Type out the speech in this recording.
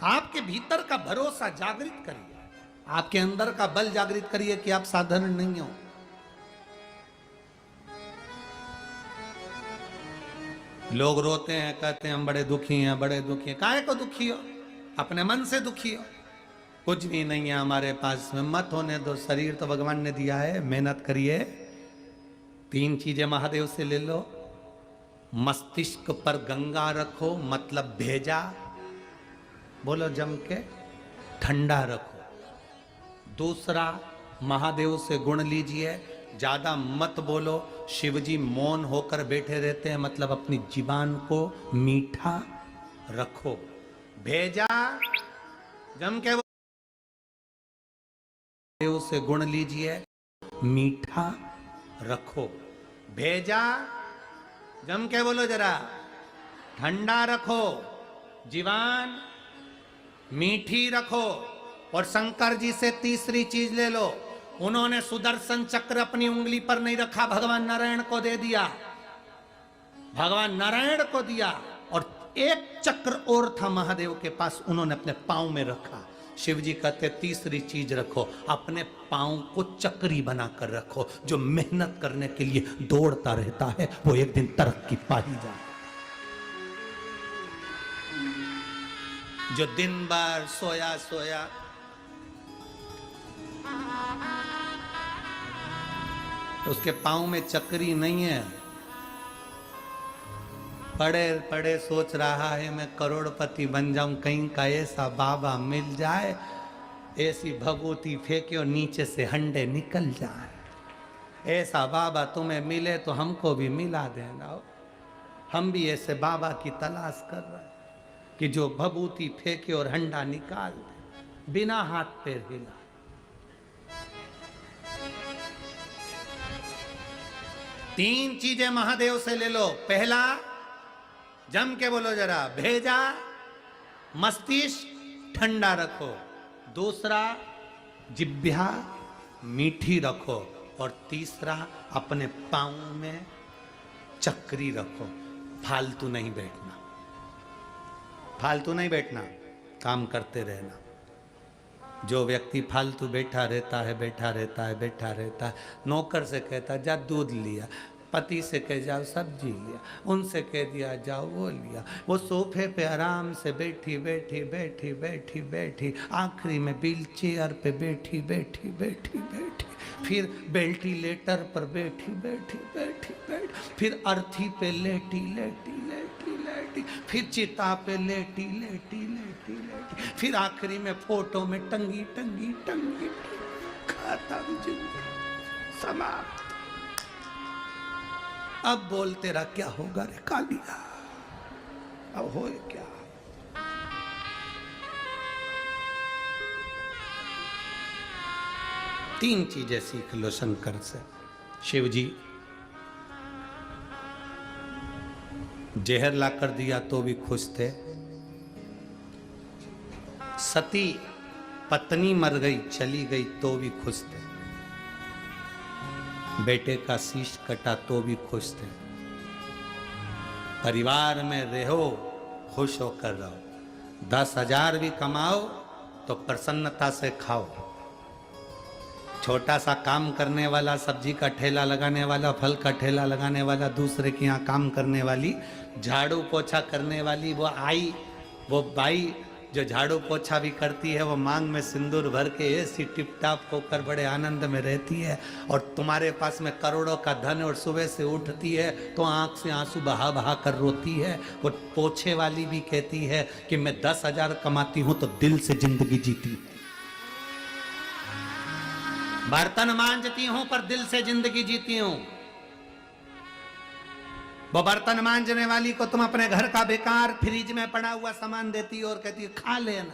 आपके भीतर का भरोसा जागृत करिए, आपके अंदर का बल जागृत करिए कि आप साधारण नहीं हो। लोग रोते हैं, कहते हैं हम बड़े दुखी हैं, बड़े दुखी हैं। काहे को दुखी हो? अपने मन से दुखी हो। कुछ भी नहीं है हमारे पास में, मत होने दो। शरीर तो भगवान ने दिया है, मेहनत करिए। 3 चीजें महादेव से ले लो। मस्तिष्क पर गंगा रखो, मतलब भेजा, बोलो जम के, ठंडा रखो। दूसरा, महादेव से गुण लीजिए, ज्यादा मत बोलो। शिवजी मौन होकर बैठे रहते हैं, मतलब अपनी जीवान को मीठा रखो। भेजा, जम के महादेव से गुण लीजिए, मीठा रखो। भेजा, जम के बोलो जरा, ठंडा रखो। जीवान मीठी रखो। और शंकर जी से तीसरी चीज ले लो, उन्होंने सुदर्शन चक्र अपनी उंगली पर नहीं रखा, भगवान नारायण को दे दिया। भगवान नारायण को दिया। और एक चक्र और था महादेव के पास, उन्होंने अपने पांव में रखा। शिव जी कहते तीसरी चीज रखो, अपने पांव को चक्री बनाकर रखो। जो मेहनत करने के लिए दौड़ता रहता है वो एक दिन तरक्की पा ही जाए। जो दिन भर सोया सोया, उसके पांव में चक्री नहीं है, पड़े पड़े सोच रहा है मैं करोड़पति बन जाऊं, कहीं का ऐसा बाबा मिल जाए, ऐसी भभूति फेंके और नीचे से हंडे निकल जाए। ऐसा बाबा तुम्हें मिले तो हमको भी मिला देना। हम भी ऐसे बाबा की तलाश कर रहे हैं कि जो भभूति फेंके और हंडा निकाल दे बिना हाथ पैर हिला। तीन चीजें महादेव से ले लो। पहला, जम के बोलो जरा, भेजा, मस्तिष्क ठंडा रखो। दूसरा, जिह्वा मीठी रखो। और तीसरा, अपने पांव में चक्री रखो। फालतू नहीं बैठना, फालतू नहीं बैठना, काम करते रहना। जो व्यक्ति फालतू बैठा रहता है, बैठा रहता है, बैठा रहता है, नौकर से कहता जा दूध लिया, पति से कह जाओ सब्जी लिया, उनसे कह दिया जाओ वो लिया, वो सोफे पे आराम से बैठी बैठी बैठी बैठी बैठी, आखिरी में व्हील चेयर पे बैठी बैठी बैठी बैठी, फिर वेंटिलेटर पर बैठी बैठी बैठी बैठी, फिर अर्थी पे लेटी लेटी लेटी लेटी, फिर चिता पे लेटी लेटी लेटी लेटी, फिर आखिरी में फोटो में टंगी टंगी टंगी, खाता भी जिंदगी समाप्त। अब बोल तेरा क्या होगा रे कालिया, अब हो क्या? तीन चीजें सीख लो शंकर से। शिव जी जहर ला कर दिया तो भी खुश थे। सती पत्नी मर गई, चली गई तो भी खुश थे। बेटे का शीश कटा तो भी खुश थे। परिवार में रहो, खुश होकर रहो। 10,000 भी कमाओ तो प्रसन्नता से खाओ। छोटा सा काम करने वाला, सब्जी का ठेला लगाने वाला, फल का ठेला लगाने वाला, दूसरे के यहाँ काम करने वाली, झाड़ू पोछा करने वाली वो आई, वो बाई जो झाड़ू पोछा भी करती है, वो मांग में सिंदूर भर के ऐसी टिपटाप होकर बड़े आनंद में रहती है। और तुम्हारे पास में करोड़ों का धन और सुबह से उठती है तो आंख से आंसू बहा बहा कर रोती है। वो पोछे वाली भी कहती है कि मैं 10,000 कमाती हूं तो दिल से जिंदगी जीती हूं। बर्तन मांजती हूं पर दिल से जिंदगी जीती हूं। वो बर्तन मांजने वाली को तुम अपने घर का बेकार फ्रिज में पड़ा हुआ सामान देती हो और कहती है खा लेना।